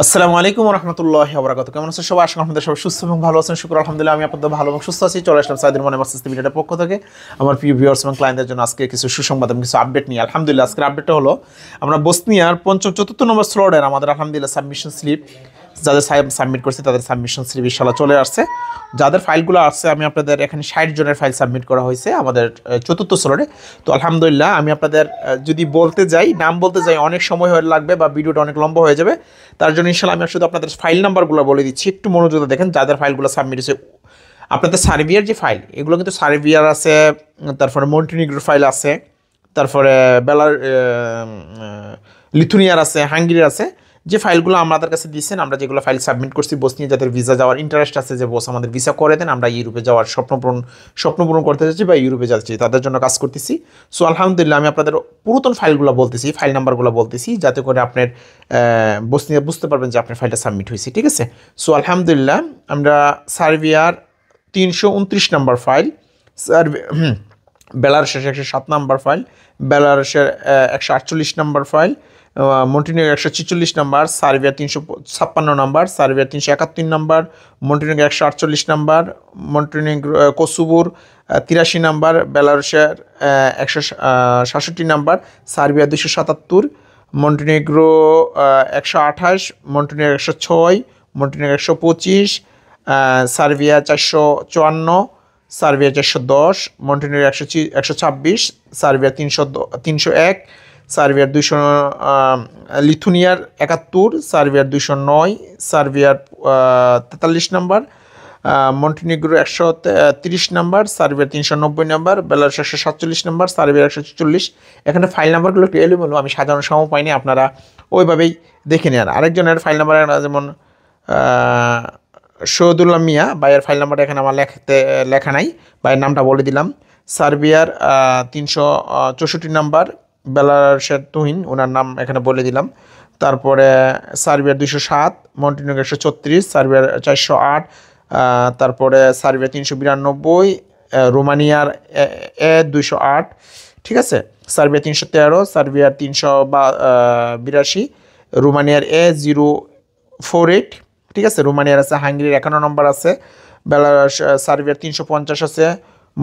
আসসালামু আলাইকুম রহমতুল্লাহি ওয়া বারাকাতুহু। কেমন আছেন সবাই? আশা করি আপনাদের সবাই সুস্থ এবং ভালো আছেন। শুকর আলহামদুলিল্লাহ, আমি আপনাদের ভালো এবং সুস্থ আছি। চলে আসলাম সাইদুর মনে মাস্টার্স ভিডিওটার পক্ষ থেকে আমার প্রিয় ভিউয়ার্স এবং ক্লায়েন্টদের জন্য আজকে কিছু সুসংবাদ এবং কিছু আপডেট নিয়ে। আলহামদুলিল্লাহ, আজকের আপডেটটা হলো আমরা বসনিয়ার পঞ্চম চতুর্থ নম্বর স্লটের আমাদের আলহামদুলিল্লাহ সাবমিশন স্লিপ যাদের সাবমিট করছে তাদের সাবমিশন স্লিপ ইনশাআল্লাহ চলে আসছে। যাদের ফাইলগুলো আসছে আমি আপনাদের এখানে 60 জনের ফাইল সাবমিট করা হয়েছে আমাদের চতুর্থ স্লটে। তো আলহামদুলিল্লাহ, আমি আপনাদের যদি বলতে যাই, নাম বলতে যাই অনেক সময় হয়ে লাগবে বা ভিডিওটা অনেক লম্বা হয়ে যাবে। তার জন্য ইনশাআল্লাহ আমি শুধু আপনাদের ফাইল নাম্বারগুলো বলে দিচ্ছি, একটু মনোযোগ দেখেন। যাদের ফাইলগুলো সাবমিট হয়েছে আপনাদের সার্বিয়ার যে ফাইল, এগুলো কিন্তু সার্বিয়ার আছে, তারপরে মন্টিনিগ্রোর ফাইল আছে, তারপরে লিথুনিয়ার আছে, হাঙ্গেরির আছে। যে ফাইলগুলো আমাদের কাছে দিয়েছেন, আমরা যেগুলো ফাইল সাবমিট করছি, বসনিয়া যাদের ভিসা যাওয়ার ইন্টারেস্ট আছে, যে বস আমাদের ভিসা করে দেন, আমরা ইউরোপে যাওয়ার স্বপ্ন পূরণ করতে যাচ্ছি বা ইউরোপে যাচ্ছি, তাদের জন্য কাজ করতেছি। সো আলহামদুলিল্লাহ, আমি আপনাদের পুরাতন ফাইলগুলো বলতেছি, ফাইল নাম্বারগুলো বলতেছি, যাতে করে আপনার বসনিয়া বুঝতে পারবেন যে আপনার ফাইলটা সাবমিট হয়েছে। ঠিক আছে? সো আলহামদুলিল্লাহ, আমরা সার্বিয়ার 329 নাম্বার ফাইল, বেলারুশের 107 নাম্বার ফাইল, বেলারুশের 148 number file, Montenegro 146 number, Serbia 356 number, Serbia 371 number, Montenegro 148 number, Montenegro কোসোভোর 83 নাম্বার, বেলারুশের 167 number, Serbia 277, Montenegro 128, Montenegro 106, Montenegro 125, Serbia 454, Serbia 410, Montenegro 126, Serbia 301, সার্বিয়ার 200, লিথুনিয়ার 71, সার্বিয়ার 209, সার্বিয়ার 43 নাম্বার, মন্টিনিগ্রো 130 নাম্বার, সার্বিয়ার 390 নাম্বার, বেলারুশ 147 নাম্বার, সার্বিয়ার 144। এখানে ফাইল নাম্বারগুলো একটু এলোমেলো, আমি সাজানোর সময় পাইনি, আপনারা ওইভাবেই দেখে নেন। আরেকজনের ফাইল নাম্বার যেমন শহীদুল্লাহ মিয়া ভাইয়ের ফাইল নাম্বারটা এখানে আমার লেখা নাই, ভাইয়ের নামটা বলে দিলাম। সার্বিয়ার 364 নাম্বার, বেলারুশের তুহিন, ওনার নাম এখানে বলে দিলাম। তারপরে সার্বিয়ার 207, মন্টিনিগ্রো 136, সার্বিয়ার 408, তারপরে সার্বিয়া 392, রোমানিয়ার 208। ঠিক আছে? সার্বিয়া 313, সার্বিয়ার 382, রোমানিয়ার A048। ঠিক আছে? রোমানিয়ার আছে, হাঙ্গেরির 51 নম্বর আছে, বেলারুশ সার্বিয়ার 350 আছে,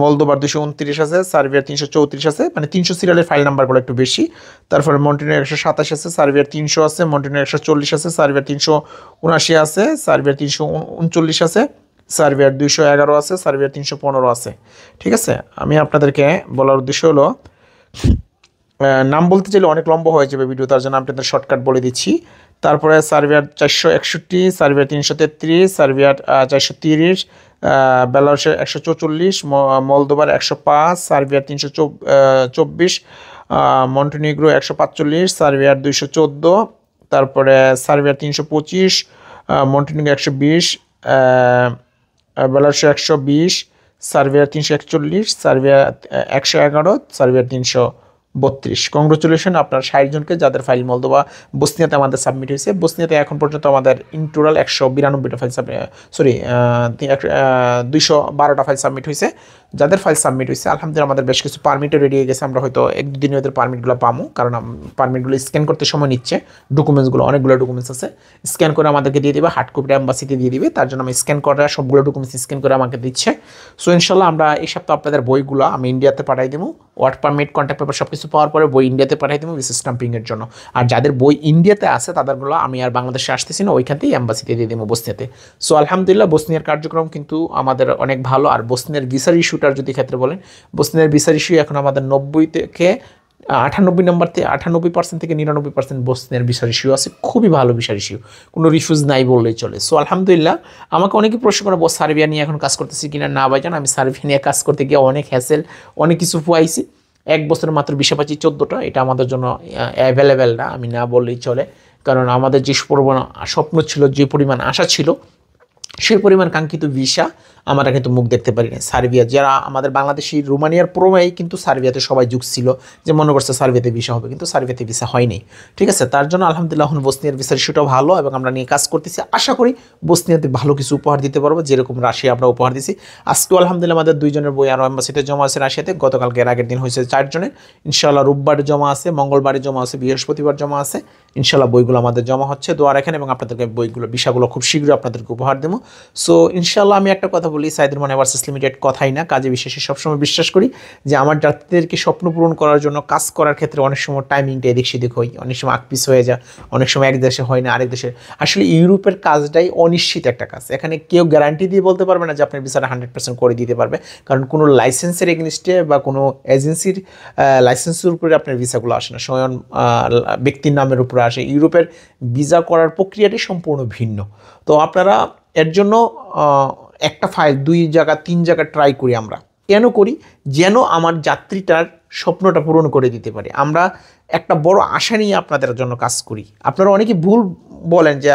মলদোভার 229 আছে, সার্বিয়ার 334 আছে, মানে 300 সিরিয়ালের ফাইল নাম্বারগুলো একটু বেশি। তারপরে মন্টিনিগ্রো 127 আছে, সার্বিয়ার 300 আছে, মন্টিনিগ্রো 140 আছে, সার্বিয়ার 379 আছে, সার্বিয়ার 339 আছে, সার্বিয়ার 211 আছে, সার্বিয়ার 315 আছে। ঠিক আছে? আমি আপনাদেরকে বলার উদ্দেশ্য হলো, নাম বলতে চাইলে অনেক লম্বা হয়ে যাবে ভিডিও, তার জন্য আপনাদের শর্টকাট বলে দিচ্ছি। তারপরে সার্বিয়ার 461, সার্বিয়ার 333, সার্বিয়ার 430, বেলারুশের 144, মলদোভার 105, সার্বিয়ার 324, মন্টিনিগ্রো 145, সার্বিয়ার 214, তারপরে সার্বিয়ার 325, মন্টিনিগ্রো 120, বেলারুশের 120, সার্বিয়ার 341, সার্বিয়া 111, সার্বিয়ার 332। কংগ্রেচুলেশন আপনার 60 জনকে যাদের ফাইল মলদোভা বসনিয়াতে আমাদের সাবমিট হয়েছে। বসনিয়াতে এখন পর্যন্ত আমাদের ইন টোটাল 192টা ফাইল সরি 212টা ফাইল সাবমিট হয়েছে। যাদের ফাইল সাবমিট হয়েছে আলহামদুলিল্লাহ, আমাদের বেশ কিছু পারমিটও রেডি হয়ে গেছে। আমরা হয়তো 1-2 দিনে ওদের পারমিটগুলো পাবো, কারণ পারমিটগুলো স্ক্যান করতে সময় নিচ্ছে। ডকুমেন্টসগুলো অনেকগুলো ডকুমেন্টস আছে, স্ক্যান করে আমাদেরকে দিয়ে দেবে, হার্ড কপিটা এম্বাসিতে দিয়ে দিবে। তার জন্য আমি স্ক্যান করা সবগুলো ডকুমেন্টস স্ক্যান করে আমাকে দিচ্ছে। সো ইনশাল্লাহ আমরা এই সপ্তাহে আপনাদের বইগুলো আমি ইন্ডিয়াতে পাঠিয়ে দেবো। ওয়ার্ক পারমিট, কন্ট্যাক্ট পেপার সব কিছু পাওয়ার পরে বই ইন্ডিয়াতে পাঠিয়ে দেবো ভিসা স্ট্যাম্পিংয়ের জন্য। আর যাদের বই ইন্ডিয়াতে আছে তাদেরগুলো আমি আর বাংলাদেশে আসতেছি না, ওইখান থেকেই এম্বাসিতে দিয়ে দেবো বসনিয়াতে। সো আলহামদুলিল্লাহ, বসনিয়ার কার্যক্রম কিন্তু আমাদের অনেক ভালো। আর বসনিয়ার ভিসার ইস্যুটার যদি ক্ষেত্রে বলেন, বসনিয়ার ভিসার ইস্যু এখন আমাদের 90 থেকে 98 নম্বর থেকে 98% থেকে 99% বসনিয়ার ভিসার ইস্যু আছে। খুবই ভালো ভিসার ইস্যু, কোনো রিফিউজ নাই বললেই চলে। সো আলহামদুলিল্লাহ, আমাকে অনেকে প্রশ্ন করে সার্বিয়া নিয়ে এখন কাজ করতেছি কিনা। না ভাইজান, আমি সার্বিয়া নিয়ে কাজ করতে গিয়ে অনেক হ্যাসেল, অনেক কিছু পুয়াইছি। 1 বছরে মাত্র ভিসা পাচ্ছি 14টা, এটা আমাদের জন্য অ্যাভেলেবেল না, আমি না বললেই চলে। কারণ আমাদের যে স্বপ্ন ছিল, যে পরিমাণ আশা ছিল, সেই পরিমাণ কাঙ্ক্ষিত ভিসা আমরা কিন্তু মুখ দেখতে পারি না। সার্বিয়া যারা আমাদের বাংলাদেশি রোমানিয়ার প্রমেই কিন্তু সার্বিয়াতে সবাই ঝুঁকছিল যে মনে করছে সার্বিয়াতে ভিসা হবে, কিন্তু সার্বিয়াতে ভিসা হয়নি। ঠিক আছে, তার জন্য আলহামদুলিল্লাহ এখন বসনিয়ার ভিসার ইস্যুটাও ভালো এবং আমরা নিয়ে কাজ করতেছি। আশা করি বসনিয়াতে ভালো কিছু উপহার দিতে পারবো, যেরকম রাশিয়া আমরা উপহার দিছি। আজকেও আলহামদুলিল্লাহ আমাদের 2 জনের বই আরও এম্বাসিতে জমা আছে রাশিয়াতে। গতকালকে এর আগের দিন হয়েছে 4 জনের। ইনশাআল্লাহ রোববারে জমা আছে, মঙ্গলবারে জমা আছে, বৃহস্পতিবার জমা আছে। ইনশাআল্লাহ বইগুলো আমাদের জমা হচ্ছে, দোয়া রাখেন এবং আপনাদেরকে বইগুলো ভিসাগুলো খুব শীঘ্রই আপনাদেরকে উপহার দেবো। সো ইনশাআল্লাহ আমি একটা কথা বলি, সাইদুর রহমান ভার্সেস লিমিটেড কথাই না, কাজে বিশেষে সবসময় বিশ্বাস করি যে আমার যাত্রীদেরকে স্বপ্ন পূরণ করার জন্য কাজ করার ক্ষেত্রে অনেক সময় টাইমিংটা এদিক সেদিক হয়, অনেক সময় আকপিস হয়ে যায়, অনেক সময় এক দেশে হয় না আরেক দেশে। আসলে ইউরোপের কাজটাই অনিশ্চিত একটা কাজ, এখানে কেউ গ্যারান্টি দিয়ে বলতে পারবে না যে আপনার ভিসাটা 100% করে দিতে পারবে, কারণ কোনো লাইসেন্সের এগেনস্টে বা কোনো এজেন্সির লাইসেন্সের উপরে আপনার ভিসাগুলো আসে না, স্বয়ং ব্যক্তির নামের উপরে আসে। ইউরোপের ভিসা করার প্রক্রিয়াটি সম্পূর্ণ ভিন্ন। তো আপনারা এর জন্য একটা ফাইল 2 জায়গা 3 জায়গা ট্রাই করি আমরা, কেন করি? যেন আমার যাত্রীটার স্বপ্নটা পূরণ করে দিতে পারি। আমরা একটা বড় আশা নিয়ে আপনাদের জন্য কাজ করি। আপনারা অনেকে ভুল বলেন যে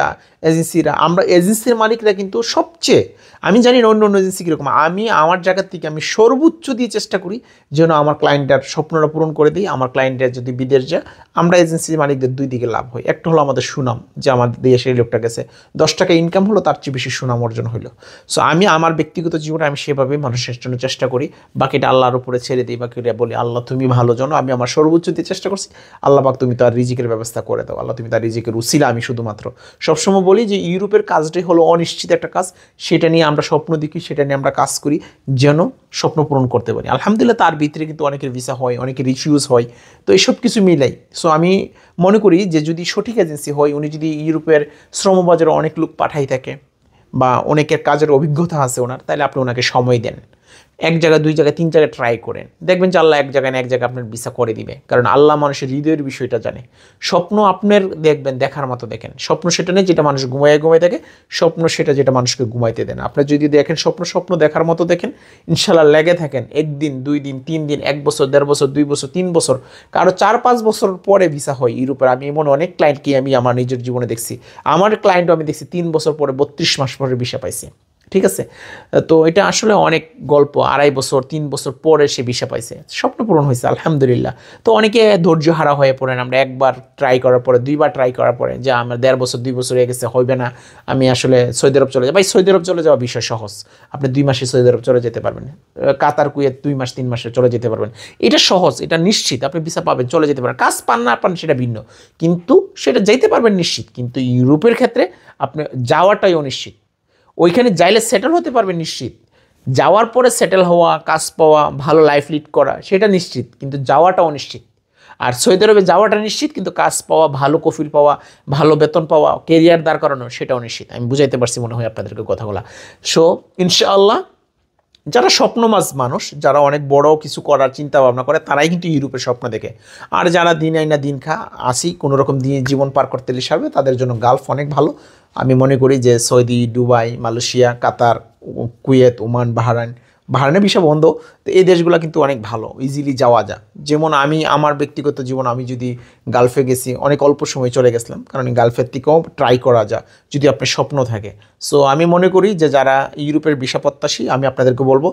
এজেন্সিরা, আমরা এজেন্সির মালিকরা কিন্তু সবচেয়ে, আমি জানি না অন্য অন্য এজেন্সি কীরকম, আমি আমার জায়গার থেকে আমি সর্বোচ্চ দিয়ে চেষ্টা করি যেন আমার ক্লায়েন্টের স্বপ্নটা পূরণ করে দিই। আমার ক্লায়েন্টের যদি বিদেশ যায়, আমরা এজেন্সির মালিকদের 2 দিকে লাভ হয়। একটা হলো আমাদের সুনাম, যে আমাদের দেশের লোকটা গেছে 10 টাকা ইনকাম হলো, তার চেয়ে বেশি সুনাম অর্জন হলো। সো আমি আমার ব্যক্তিগত জীবনে আমি সেভাবে মানুষের জন্য চেষ্টা করি, বাকিটা আল্লাহর উপরে ছেড়ে দিই। বাকিটা বলি আল্লাহ তুমি ভালো জানো, আমি আমার সর্বোচ্চ দিয়ে চেষ্টা করছি, আল্লাহ পাক তুমি তার রিজিকের ব্যবস্থা করে দাও, আল্লাহ তুমি তার রিজিকের উসিলা। আমি শুধুমাত্র সবসময় বলি যে ইউরোপের কাজটাই হলো অনিশ্চিত একটা কাজ, সেটা নিয়ে আমরা স্বপ্ন দেখি, সেটা নিয়ে আমরা কাজ করি যেন স্বপ্ন পূরণ করতে পারি। আলহামদুলিল্লাহ তার ভিতরে কিন্তু অনেকের ভিসা হয়, অনেকের রিফিউজ হয়, তো এইসব কিছু মিলাই। সো আমি মনে করি যে যদি সঠিক এজেন্সি হয়, উনি যদি ইউরোপের শ্রমবাজারে অনেক লোক পাঠাই থাকে বা অনেকের কাজের অভিজ্ঞতা আছে ওনার, তাহলে আপনি ওনাকে সময় দেন, 1 জায়গা 2 জায়গা 3 জায়গায় ট্রাই করেন, দেখবেন যে আল্লাহ এক জায়গায় না এক জায়গায় আপনার ভিসা করে দিবে। কারণ আল্লাহ মানুষের হৃদয়ের বিষয়টা জানে। স্বপ্ন আপনার দেখবেন দেখার মতো দেখেন, স্বপ্ন সেটা নেই যেটা মানুষ ঘুমায় থাকে, স্বপ্ন সেটা যেটা মানুষকে ঘুমাইতে দেন। আপনার যদি দেখেন স্বপ্ন দেখার মতো দেখেন, ইনশাল্লাহ লেগে থাকেন, 1 দিন 2 দিন 3 দিন 1 বছর 1.5 বছর 2 বছর 3 বছর, কারো 4-5 বছর পরে ভিসা হয় ইউরোপের। আমি এমন অনেক ক্লায়েন্টকে আমি আমার নিজের জীবনে দেখছি, আমার ক্লায়েন্টও আমি দেখছি 3 বছর পরে 32 মাস পরে ভিসা পাইছে। ঠিক আছে, তো এটা আসলে অনেক গল্প, 2.5 বছর 3 বছর পরে সে ভিসা পাইছে, স্বপ্ন পূরণ হয়েছে আলহামদুলিল্লাহ। তো অনেকে ধৈর্য হারা হয়ে পড়েন, আমরা 1 বার ট্রাই করার পরে 2 বার ট্রাই করার পরে যে আমার 1.5 বছর 2 বছর হয়ে গেছে, হইবে না, আমি আসলে সৌদি আরব চলে যাই। ভাই সৌদি আরব চলে যাওয়া বিষয় সহজ, আপনি 2 মাসে সৌদি আরব চলে যেতে পারবেন, কাতার কুয়েত 2 মাস 3 মাসে চলে যেতে পারবেন, এটা সহজ, এটা নিশ্চিত, আপনি ভিসা পাবেন, চলে যেতে পারেন। কাজ পান না পান সেটা ভিন্ন, কিন্তু সেটা যাইতে পারবেন নিশ্চিত। কিন্তু ইউরোপের ক্ষেত্রে আপনি যাওয়াটাই অনিশ্চিত, ওইখানে যাইলে সেটেল হতে পারবেন নিশ্চিত, যাওয়ার পরে সেটেল হওয়া, কাজ পাওয়া, ভালো লাইফ লিড করা সেটা নিশ্চিত, কিন্তু যাওয়াটা অনিশ্চিত। আর সৌদি আরবে যাওয়াটা নিশ্চিত, কিন্তু কাজ পাওয়া, ভালো কফিল পাওয়া, ভালো বেতন পাওয়া, কেরিয়ার দাঁড় করানো সেটাও নিশ্চিত। আমি বুঝাইতে পারছি মনে হয় আপনাদেরকে কথাগুলো। সো ইনশাআল্লাহ যারা স্বপ্নমাজ মানুষ, যারা অনেক বড় কিছু করার চিন্তা ভাবনা করে, তারাই কিন্তু ইউরোপের স্বপ্ন দেখে। আর যারা দিন আইনা দিন খা আসি কোনো রকম দিয়ে জীবন পার করতে সারবে, তাদের জন্য গালফ অনেক ভালো। আমি মনে করি যে সৌদি, দুবাই, মালয়েশিয়া, কাতার, কুয়েত, ওমান, বাহরাইনের ভিসা বন্ধ, তো এই দেশগুলো কিন্তু অনেক ভালো, ইজিলি যাওয়া যায়। যেমন আমি আমার ব্যক্তিগত জীবন, আমি যদি গালফে গেছি অনেক অল্প সময় চলে গেছিলাম, কারণ গালফের থেকেও ট্রাই করা যায় যদি আপনার স্বপ্ন থাকে। সো আমি মনে করি যে যারা ইউরোপের ভিসা প্রত্যাশী, আমি আপনাদেরকে বলবো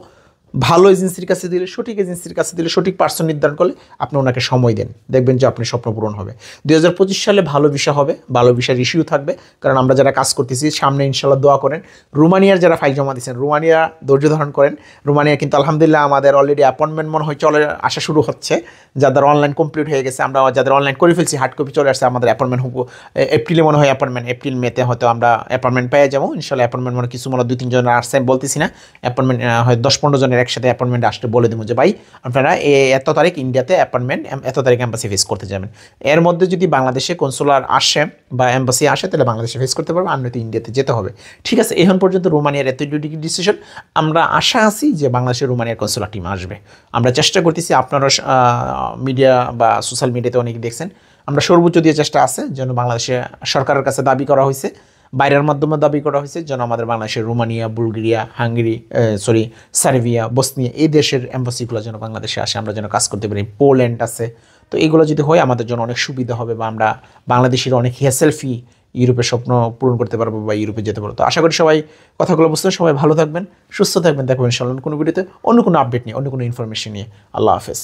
ভালো এজেন্সির কাছে দিলে, সঠিক এজেন্সির কাছে দিলে, সঠিক পার্সন নির্ধারণ করলে আপনি ওনাকে সময় দেন, দেখবেন যে আপনি স্বপ্ন পূরণ হবে। 2025 সালে ভালো ভিসা হবে, ভালো ভিসার ইস্যু থাকবে, কারণ আমরা যারা কাজ করতেছি সামনে ইনশাল্লাহ দোয়া করেন। রোমানিয়ার যারা ফাইল জমা দিচ্ছেন, রোমানিয়া ধৈর্য ধারণ করেন। রোমানিয়া কিন্তু আলহামদুলিল্লাহ আমাদের অলরেডি অ্যাপয়েন্টমেন্ট মনে হয় চলে আসা শুরু হচ্ছে, যাদের অনলাইন কমপ্লিট হয়ে গেছে, আমরা যাদের অনলাইন করে ফেলছি হার্ড কপি চলে আসছে, আমাদের অ্যাপয়েন্টমেন্ট হবো এপ্রিলে মনে হয়, এপ্রিল মেতে হয়তো আমরা অ্যাপয়েন্টমেন্ট পেয়ে যাবো ইনশাল্লাহ। অ্যাপয়েন্টমেন্ট মানে কিছু মনে 2-3 জনের আসছে, আমি বলতেছি না, অ্যাপয়েন্টমেন্ট হয় 10-15 জনের একসাথে অ্যাপয়েন্টমেন্ট আসতে বলে দেবো যে ভাই আপনারা এত তারিখ ইন্ডিয়াতে অ্যাপয়েন্টমেন্ট, এত তারিখ অ্যাম্বাসি ফেস করতে যাবেন। এর মধ্যে যদি বাংলাদেশে কনসুলার আসে বা অ্যাম্বাসি আসে, তাহলে বাংলাদেশে ফেস করতে পারবে, আর নয়তো ইন্ডিয়াতে যেতে হবে। ঠিক আছে, এখন পর্যন্ত রোমানিয়ার এত ডিসিশন, আমরা আশা আছি যে বাংলাদেশের রোমানিয়ার কনসুলার টিম আসবে। আমরা চেষ্টা করতেছি, আপনারা মিডিয়া বা সোশ্যাল মিডিয়াতে অনেকে দেখছেন, আমরা সর্বোচ্চ দিয়ে চেষ্টা আছে যেন বাংলাদেশে সরকারের কাছে দাবি করা হয়েছে, বাইরের মাধ্যমে দাবি করা হয়েছে যেন আমাদের বাংলাদেশের রোমানিয়া, বুলগেরিয়া, সার্বিয়া, বসনিয়া এই দেশের অ্যাম্বাসিগুলো যেন বাংলাদেশে আসে, আমরা যেন কাজ করতে পারি। পোল্যান্ড আছে, তো এগুলো যদি হয় আমাদের জন্য অনেক সুবিধা হবে, বা আমরা বাংলাদেশের অনেক হ্যাসেল ফি ইউরোপের স্বপ্ন পূরণ করতে পারবো বা ইউরোপে যেতে পারবো। তো আশা করি সবাই কথাগুলো বুঝতে, সবাই ভালো থাকবেন, সুস্থ থাকবেন। দেখবেন ইনশাআল্লাহ কোনো ভিডিওতে অন্য কোনো আপডেট নিয়ে, অন্য কোনো ইনফরমেশন নিয়ে। আল্লাহ হাফেজ।